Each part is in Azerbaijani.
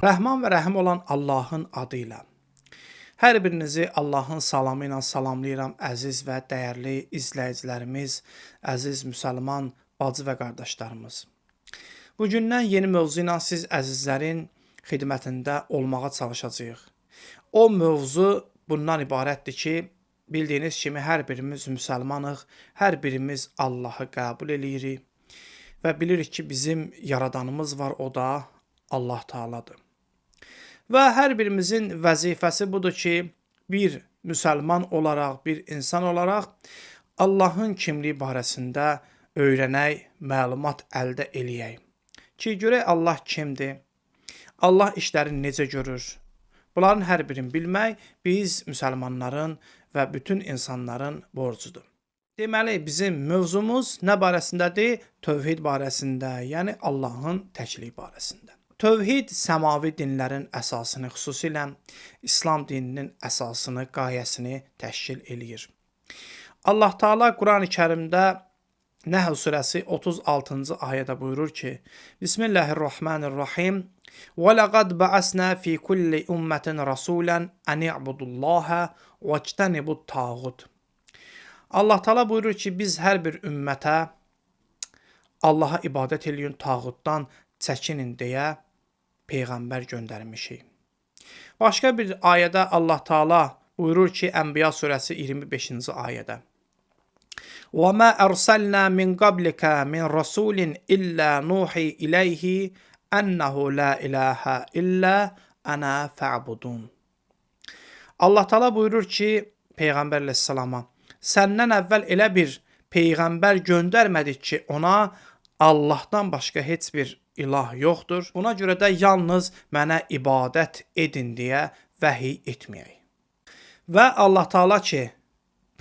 Rəhman və Rəhim olan Allahın adıyla. Hər birinizi Allahın salamı ilə salamlayıram, əziz və dəyərli izləyicilərimiz, əziz müsəlman bacı və qardaşlarımız. Bugündən yeni mövzu ilə siz əzizlərin xidmətində olmağa çalışacağıq. O mövzu bundan ibarətdir ki, bildiyiniz kimi hər birimiz müsəlmanıq, hər birimiz Allahı qəbul edirik və bilirik ki, bizim yaradanımız var, o da Allah Taala'dır. Və hər birimizin vəzifəsi budur ki, bir müsəlman olaraq, bir insan olaraq Allahın kimliyi barəsində öyrənək, məlumat əldə eləyək. Ki, görək Allah kimdir, Allah işləri necə görür. Bunların hər birini bilmək biz müsəlmanların və bütün insanların borcudur. Deməli, bizim mövzumuz nə barəsindədir? Tövhid barəsində, yəni Allahın təkliyi barəsində. Tövhid səmavi dinlərin əsasını, xüsusilə İslam dininin əsasını, qayəsini təşkil eləyir. Allah Taala Quran-ı Kərimdə Nəhl surəsi 36-cı ayədə buyurur ki, Bismillahirrahmanirrahim وَلَقَدْ بَعَثْنَا فِي كُلِّ أُمَّةٍ رَسُولًا أَنِ اعْبُدُوا اللّٰهَ وَاجْتَنِبُوا الطَّاغُوتَ. Allah Taala buyurur ki, biz hər bir ümmətə Allaha ibadət eləyin, tağutdan çəkinin deyə peyğəmbər göndərmişik. Başqa bir ayədə Allah Taala buyurur ki, Ənbiya surəsi 25-ci ayədə. وَمَا أَرْسَلْنَا مِنْ قَبْلِكَ مِنْ رَسُولٍ إِلَّا نُوحِي إِلَيْهِ أَنَّهُ لَا إِلَٰهَ إِلَّا أَنَا فَاعْبُدُونَ. Allah Taala buyurur ki, Peyğəmbər əleyhissalama, səndən əvvəl elə bir peyğəmbər göndərmədik ki, ona Allahdan başqa heç bir ilah yoxdur. Buna görə də yalnız mənə ibadət edin deyə vəhiy etməyək. Və Allah Taala ki,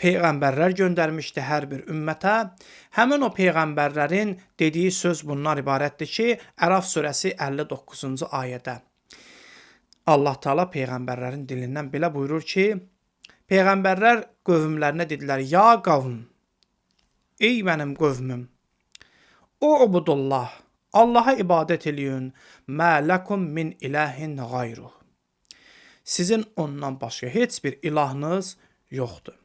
peyğəmbərlər göndərmişdi hər bir ümmətə. Həmin o peyğəmbərlərin dediyi söz bundan ibarətdir ki, Ərəf surəsi 59-cu ayədə Allah Taala peyğəmbərlərin dilindən belə buyurur ki, peyğəmbərlər qövmlərinə dedilər, ya qavm, ey mənim qövmüm, Ubudullah, Allaha ibadət eləyin, mə ləkum min ilahin qayruh. Sizin ondan başqa heç bir ilahınız yoxdur.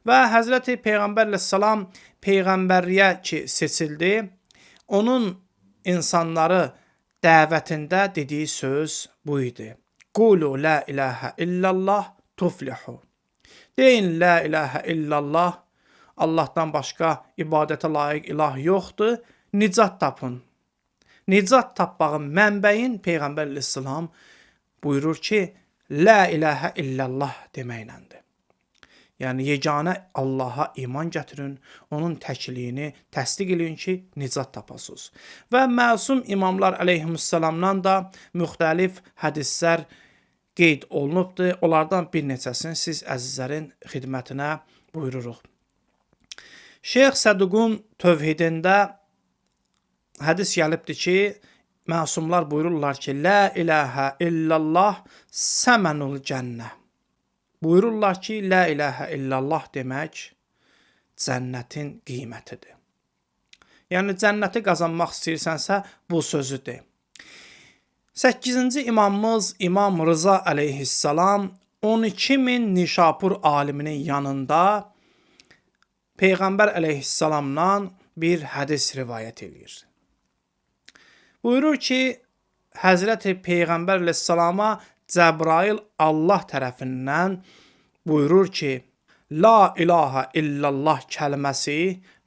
Və Həzrəti Peyğəmbər əleyhissalam peyğəmbərliyə ki seçildi, onun insanları dəvətində dediyi söz bu idi. Qulu la ilahə illallah tuflihu. Deyin la ilahə illallah, Allahdan başqa ibadətə layiq ilah yoxdur, nicat tapın. Nicat tapmağın mənbəyin Peyğəmbər əleyhissalam buyurur ki, la ilahə illallah deməklədir. Yəni, yeganə Allaha iman gətirin, onun təkliyini təsdiq edin ki, nicat tapasınız. Və məsum imamlar əleyhissalamdan da müxtəlif hədislər qeyd olunubdur. Onlardan bir neçəsini siz əzizlərin xidmətinə buyururuq. Şeyx Səduqun tövhidində hədis gəlibdir ki, məsumlar buyururlar ki, la ilahə illallah səmənul cənnə. Buyururlar ki, la ilahə illallah demək cənnətin qiymətidir. Yəni, cənnəti qazanmaq istəyirsənsə, bu sözü de. 8-ci imamımız İmam Rıza əleyhissalam 12.000 Nişapur aliminin yanında Peyğəmbər əleyhissalamdan bir hədis rivayət edir. Buyurur ki, Həzrəti Peyğəmbər əleyhissalama Cəbrail Allah tərəfindən buyurur ki, la ilahə illallah kəlməsi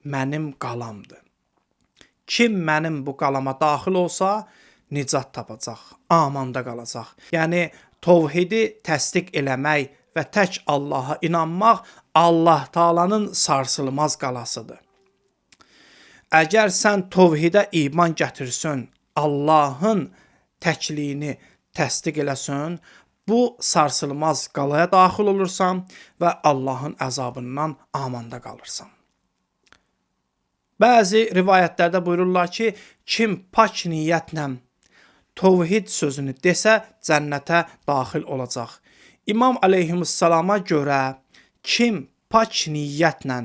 mənim qalamdır. Kim mənim bu qalama daxil olsa, nicat tapacaq, amanda qalacaq. Yəni, tövhidi təsdiq eləmək və tək Allaha inanmaq Allah Taalanın sarsılmaz qalasıdır. Əgər sən tövhidə iman gətirsən, Allahın təkliyini təsdiq eləsən, bu sarsılmaz qalaya daxil olursan və Allahın əzabından amanda qalırsan. Bəzi rivayətlərdə buyururlar ki, kim pak niyyətlə tövhid sözünü desə, cənnətə daxil olacaq. İmam əleyhissalama görə kim pak niyyətlə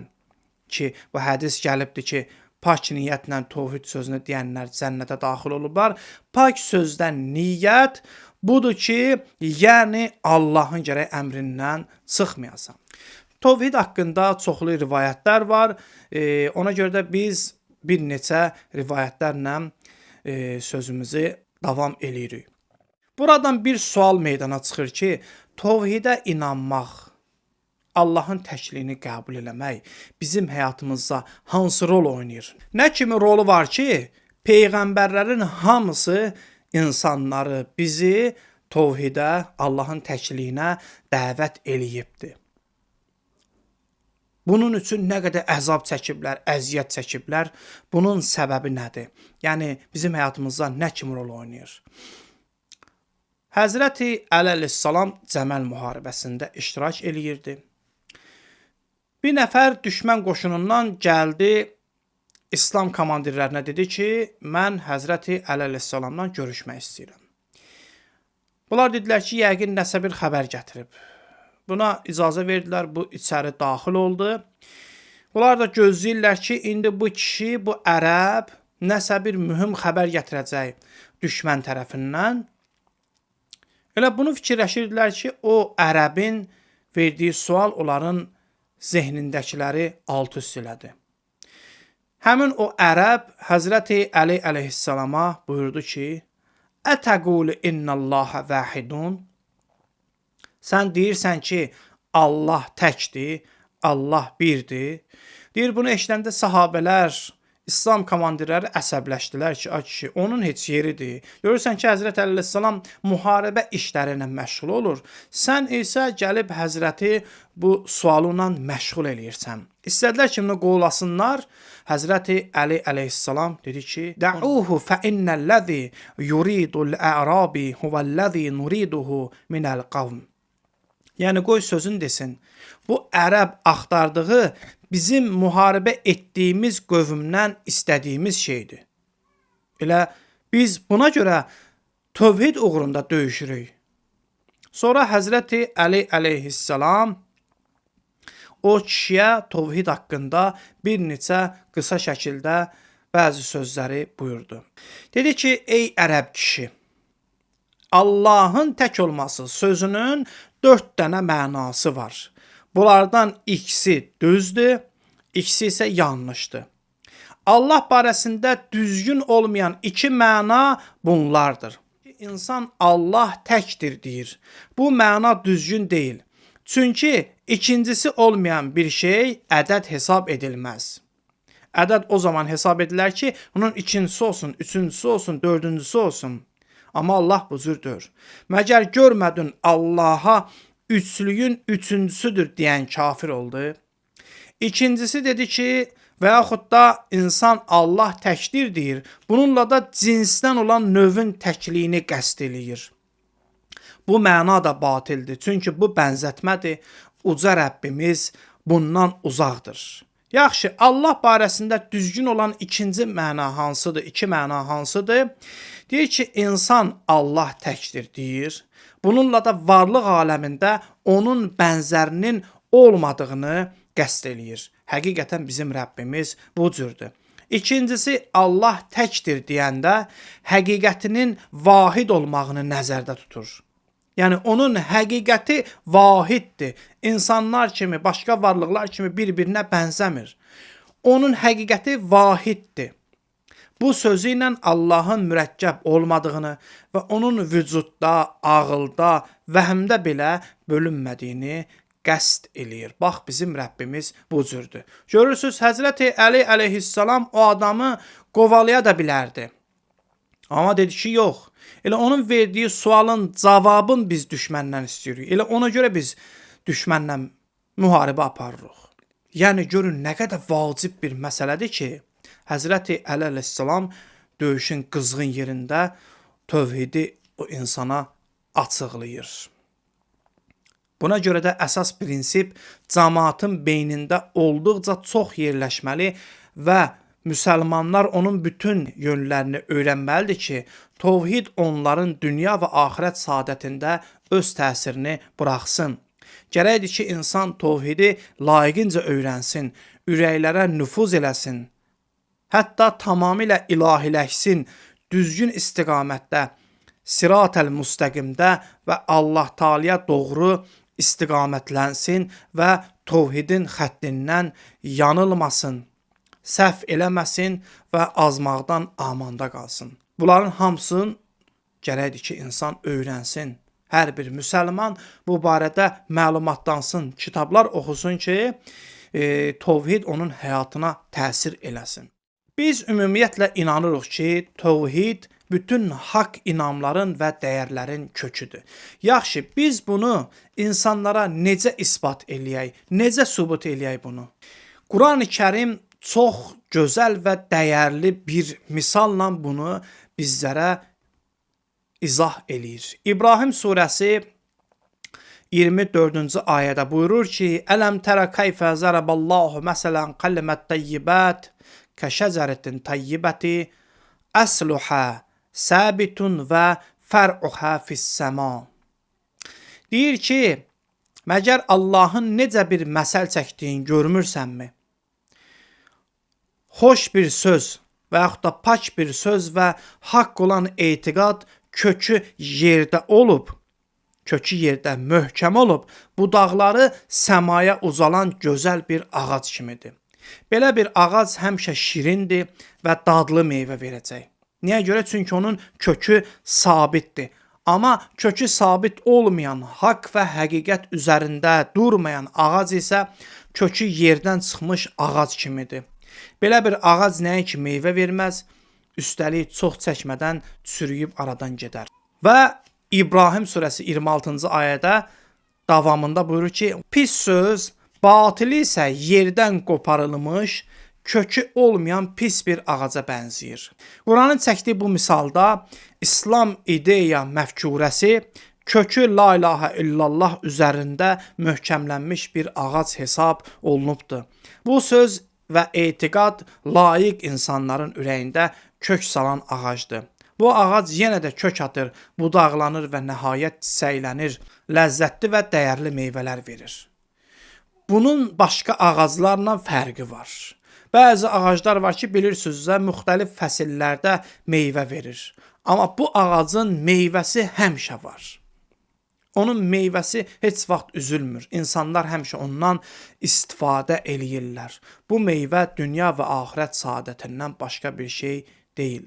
ki, bu hədis gəlibdir ki, pak niyyətlə tövhid sözünü deyənlər cənnətə daxil olublar. Pak sözdən niyyət budur ki, yəni Allahın gərək əmrindən çıxmayasan. Tövhid haqqında çoxlu rivayətlər var. Ona görə də biz bir neçə rivayətlərlə sözümüzü davam eləyirik. Buradan bir sual meydana çıxır ki, tövhidə inanmaq, Allahın təkliyini qəbul eləmək bizim həyatımızda hansı rol oynayır? Nə kimi rolu var ki, peyğəmbərlərin hamısı insanları, bizi tövhidə, Allahın təkliyinə dəvət eləyibdir. Bunun üçün nə qədər əzab çəkiblər, əziyyət çəkiblər, bunun səbəbi nədir? Yəni, bizim həyatımızda nə kimi rol oynayır? Həzrəti Əli əleyhissalam Cəməl müharibəsində iştirak eləyirdi. Bir nəfər düşmən qoşunundan gəldi, İslam komandirlərinə dedi ki, mən Həzrəti Əli əleyhissalamdan görüşmək istəyirəm. Bunlar dedilər ki, yəqin nəsə bir xəbər gətirib. Buna icazə verdilər, bu içəri daxil oldu. Bunlar da gözləyirlər ki, indi bu kişi, bu ərəb nəsə bir mühüm xəbər gətirəcək düşmən tərəfindən. Elə bunu fikirləşirdilər ki, o ərəbin verdiyi sual onların zehnindəkiləri alt-üst elədi. Həmin o ərəb Həzrəti Əli əleyhissalama buyurdu ki, Ətəqulu innəllaha vəhidun. Sən deyirsən ki, Allah təkdir, Allah birdir. Deyir, bunu eşidəndə sahabələr, İslam komandirləri əsəbləşdilər ki, ay kişi, onun heç yeridir. Görürsən ki, Həzrət Əleyhisselam müharibə işləri ilə məşğul olur. Sən isə gəlib Həzrəti bu sualına məşğul eləyirsən. İstədilər ki, bunu qovulasınlar. Həzrəti Əli əleyhissalam dedi ki, Də'uhu fə innəl-ləzi yuridul-ərabi huvəl-ləzi nuriduhu minəl-qavm. Yəni, qoy sözün desin. Bu ərəb axtardığı bizim müharibə etdiyimiz qövmdən istədiyimiz şeydir. Elə biz buna görə tövhid uğrunda döyüşürük. Sonra Həzrəti Əli əleyhissalam o kişiyə tövhid haqqında bir neçə qısa şəkildə bəzi sözləri buyurdu. Dedi ki, ey ərəb kişi, Allahın tək olması sözünün 4 dənə mənası var. Bunlardan ikisi düzdür, ikisi isə yanlışdır. Allah barəsində düzgün olmayan 2 məna bunlardır. İnsan Allah təkdir deyir. Bu məna düzgün deyil. Çünki ikincisi olmayan bir şey ədəd hesab edilməz. Ədəd o zaman hesab edilər ki, onun ikincisi olsun, üçüncüsü olsun, dördüncüsü olsun. Amma Allah bu cürdür. Məgər görmədin Allaha üçlüyün üçüncüsüdür deyən kafir oldu. İkincisi dedi ki, və yaxud da insan Allah təkdir deyir. Bununla da cinsdən olan növün təkliyini qəsd eləyir. Bu məna da batildir. Çünki bu bənzətmədir. Uca Rəbbimiz bundan uzaqdır. Yaxşı, Allah barəsində düzgün olan ikinci məna hansıdır? 2 məna hansıdır? Deyir ki, insan Allah təkdir deyir. Bununla da varlıq aləmində onun bənzərinin olmadığını qəsd eləyir. Həqiqətən bizim Rəbbimiz bu cürdür. İkincisi, Allah təkdir deyəndə həqiqətinin vahid olmağını nəzərdə tutur. Yəni, onun həqiqəti vahiddir. İnsanlar kimi, başqa varlıqlar kimi bir-birinə bənzəmir. Onun həqiqəti vahiddir. Bu sözü ilə Allahın mürəkkəb olmadığını və onun vücudda, ağılda, vəhmdə belə bölünmədiyini qəsd eləyir. Bax, bizim Rəbbimiz bu cürdür. Görürsünüz, Həzrəti Əli əleyhissalam o adamı qovalaya da bilərdi. Amma dedi ki, yox. Elə onun verdiyi sualın cavabını biz düşməndən istəyirik. Elə ona görə biz düşmənlə müharibə aparırıq. Yəni, görün, nə qədər vacib bir məsələdir ki, Həzrəti Əli əleyhissalam döyüşün qızğın yerində tövhidi o insana açıqlayır. Buna görə də əsas prinsip cəmaatın beynində olduqca çox yerləşməli və müsəlmanlar onun bütün yönlərini öyrənməlidir ki, tövhid onların dünya və axirət saadətində öz təsirini buraxsın. Gərəkdir ki, insan tövhidi layiqincə öyrənsin, ürəklərə nüfuz eləsin hətta tamamilə ilahiləşsin, düzgün istiqamətdə, sirat-əl müstəqimdə və Allah Taala'ya doğru istiqamətlənsin və tövhidin xəttindən yanılmasın, səhv eləməsin və azmaqdan amanda qalsın. Bunların hamısını gərəkdir ki, insan öyrənsin. Hər bir müsəlman bu barədə məlumatlansın, kitablar oxusun ki, tövhid onun həyatına təsir eləsin. Biz ümumiyyətlə inanırıq ki, tövhid bütün haqq inamların və dəyərlərin köküdür. Yaxşı, biz bunu insanlara necə isbat eləyək, necə sübut eləyək bunu? Quran-ı Kərim çox gözəl və dəyərli bir misalla bunu bizlərə izah eləyir. İbrahim surəsi 24-cü ayədə buyurur ki, Ələm tərə kayfə zərəbəllahu məsələn qallimət təyyibət kəşəcəritin təyyibəti əsluhə səbitun və fər'uhə fissəma. Deyir ki, məgər Allahın necə bir məsəl çəkdiyini görmürsənmi? Xoş bir söz və yaxud da pak bir söz və haqq olan etiqad kökü yerdə olub, kökü yerdə möhkəm olub, budaqları səmaya uzalan gözəl bir ağac kimidir. Belə bir ağac həmişə şirindir və dadlı meyvə verəcək. Niyə görə? Çünki onun kökü sabitdir. Amma kökü sabit olmayan, haqq və həqiqət üzərində durmayan ağac isə kökü yerdən çıxmış ağac kimidir. Belə bir ağac nəinki meyvə verməz, üstəlik çox çəkmədən çürüyüb aradan gedər. Və İbrahim surəsi 26-cı ayədə davamında buyurur ki, pis söz, batili isə yerdən qoparılmış, kökü olmayan pis bir ağaca bənzəyir. Quranın çəkdiyi bu misalda İslam ideya məfkurəsi kökü la ilahə illallah üzərində möhkəmlənmiş bir ağac hesab olunubdur. Bu söz və etiqad layiq insanların ürəyində kök salan ağacdır. Bu ağac yenə də kök atır, budaqlanır və nəhayət çiçəklənir, ləzzətli və dəyərli meyvələr verir. Bunun başqa ağaclarla fərqi var. Bəzi ağaclar var ki, bilirsinizsə, müxtəlif fəsillərdə meyvə verir. Amma bu ağacın meyvəsi həmişə var. Onun meyvəsi heç vaxt üzülmür. İnsanlar həmişə ondan istifadə eləyirlər. Bu meyvə dünya və axirət saadətindən başqa bir şey deyil.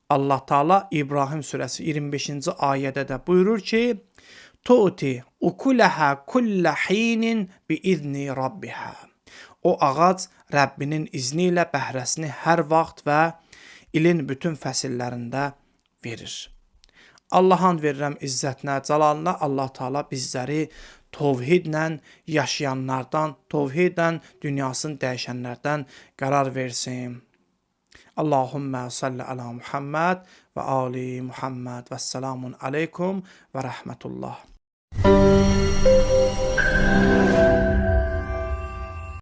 Allah Taala İbrahim surəsi 25-ci ayədə də buyurur ki, Tu'ti ukulaha kulla hinin bi izni rabbihə. O ağac Rəbbinin izni ilə bəhrəsini hər vaxt və ilin bütün fəsillərində verir. Allah'ın verirəm izzətinə, cəlalına. Allah Taala bizləri tövhidlə yaşayanlardan, tövhidlə dünyasını dəyişənlərdən qərar versin. Allahümmə salli ala Muhammed və ali Muhammed və selamun aleykum və rəhmətullah.